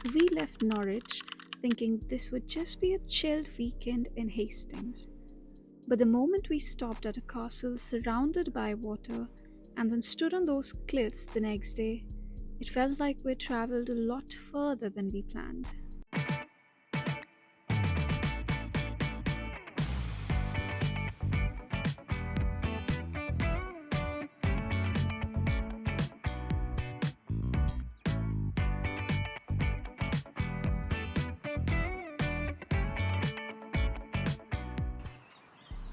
We left Norwich thinking this would just be a chilled weekend in Hastings. But the moment we stopped at a castle surrounded by water and then stood on those cliffs the next day, it felt like we travelled a lot further than we planned.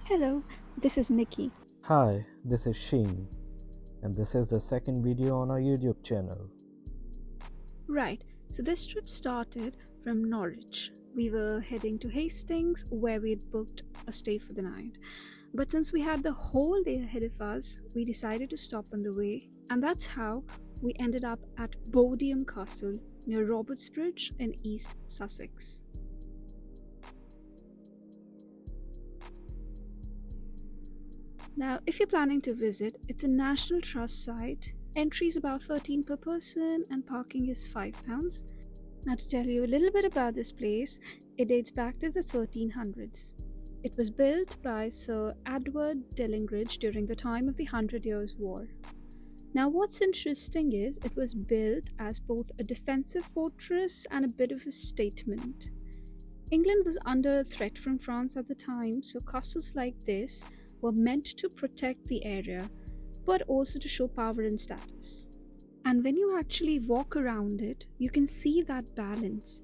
Hello, this is Nikki. Hi, this is Sheen, and this is the second video on our YouTube channel. Right, so this trip started from Norwich. We were heading to Hastings where we'd booked a stay for the night. But since we had the whole day ahead of us, we decided to stop on the way, and that's how we ended up at Bodiam Castle near Robertsbridge in East Sussex. Now, if you're planning to visit, it's a National Trust site. Entry is about 13 per person and parking is £5. Now, to tell you a little bit about this place, it dates back to the 1300s. It was built by Sir Edward Dillingridge during the time of the Hundred Years' War. Now, what's interesting is it was built as both a defensive fortress and a bit of a statement. England was under threat from France at the time, so castles like this were meant to protect the area, but also to show power and status. And when you actually walk around it, you can see that balance.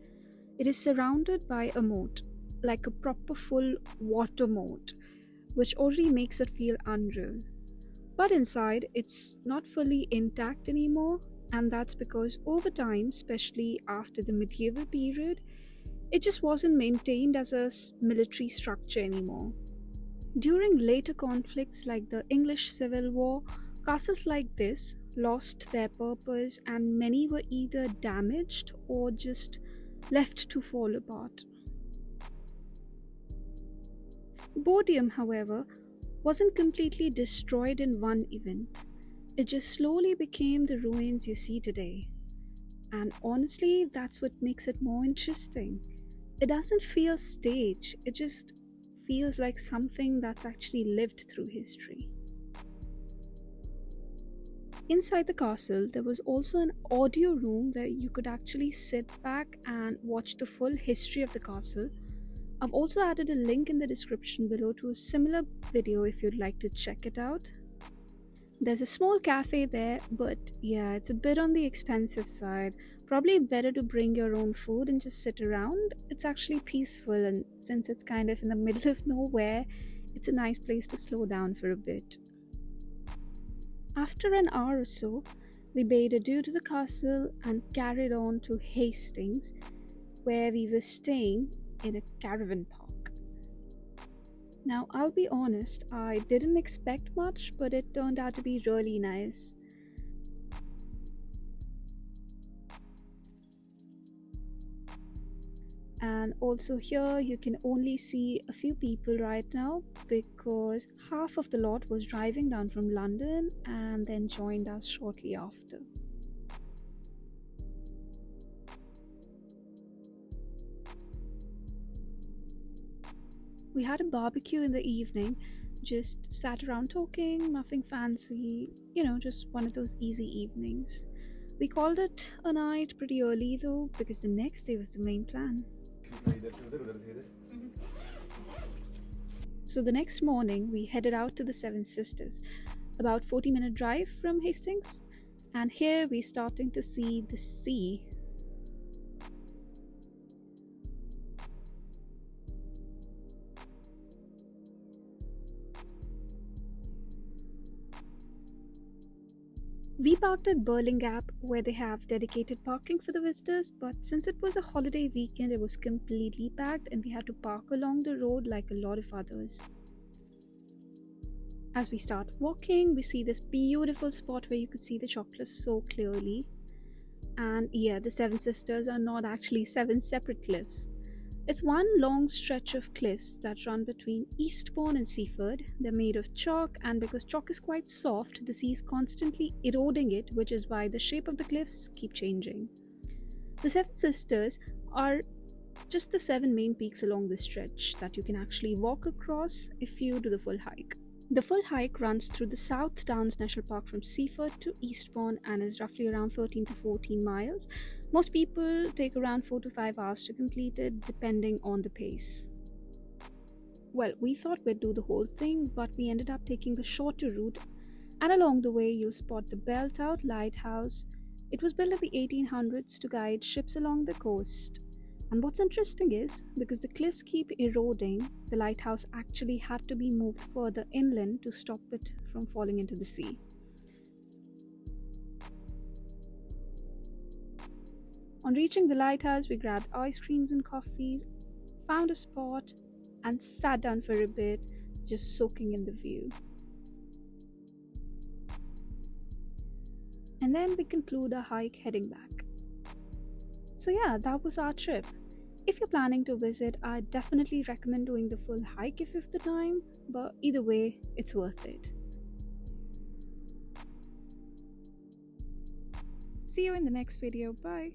It is surrounded by a moat, like a proper full water moat, which already makes it feel unreal. But inside, it's not fully intact anymore, and that's because over time, especially after the medieval period, it just wasn't maintained as a military structure anymore. During later conflicts like the English Civil War, castles like this lost their purpose and many were either damaged or just left to fall apart. Bodiam, however, wasn't completely destroyed in one event. It just slowly became the ruins you see today. And honestly, that's what makes it more interesting. It doesn't feel staged, it just feels like something that's actually lived through history. Inside the castle, there was also an audio room where you could actually sit back and watch the full history of the castle. I've also added a link in the description below to a similar video if you'd like to check it out. There's a small cafe there, but yeah, it's a bit on the expensive side. Probably better to bring your own food and just sit around. It's actually peaceful, and since it's kind of in the middle of nowhere, it's a nice place to slow down for a bit. After an hour or so, we bade adieu to the castle and carried on to Hastings, where we were staying in a caravan park. Now, I'll be honest, I didn't expect much, but it turned out to be really nice. And also here you can only see a few people right now because half of the lot was driving down from London and then joined us shortly after. We had a barbecue in the evening, just sat around talking, nothing fancy, just one of those easy evenings. We called it a night pretty early though, because the next day was the main plan. So the next morning, we headed out to the Seven Sisters, about 40-minute drive from Hastings, and here we're starting to see the sea. We parked at Burling Gap where they have dedicated parking for the visitors, but since it was a holiday weekend, it was completely packed and we had to park along the road like a lot of others. As we start walking, we see this beautiful spot where you could see the chalk cliffs so clearly. And yeah, the Seven Sisters are not actually seven separate cliffs. It's one long stretch of cliffs that run between Eastbourne and Seaford. They're made of chalk, and because chalk is quite soft, the sea is constantly eroding it, which is why the shape of the cliffs keep changing. The Seven Sisters are just the seven main peaks along the stretch that you can actually walk across if you do the full hike. The full hike runs through the South Downs National Park from Seaford to Eastbourne and is roughly around 13 to 14 miles. Most people take around 4 to 5 hours to complete it, depending on the pace. Well, we thought we'd do the whole thing, but we ended up taking the shorter route, and along the way, you'll spot the Belt Out Lighthouse. It was built in the 1800s to guide ships along the coast. And what's interesting is, because the cliffs keep eroding, the lighthouse actually had to be moved further inland to stop it from falling into the sea. On reaching the lighthouse, we grabbed ice creams and coffees, found a spot, and sat down for a bit, just soaking in the view. And then we conclude our hike heading back. So yeah, that was our trip. If you're planning to visit, I definitely recommend doing the full hike if you have the time, but either way, it's worth it. See you in the next video. Bye.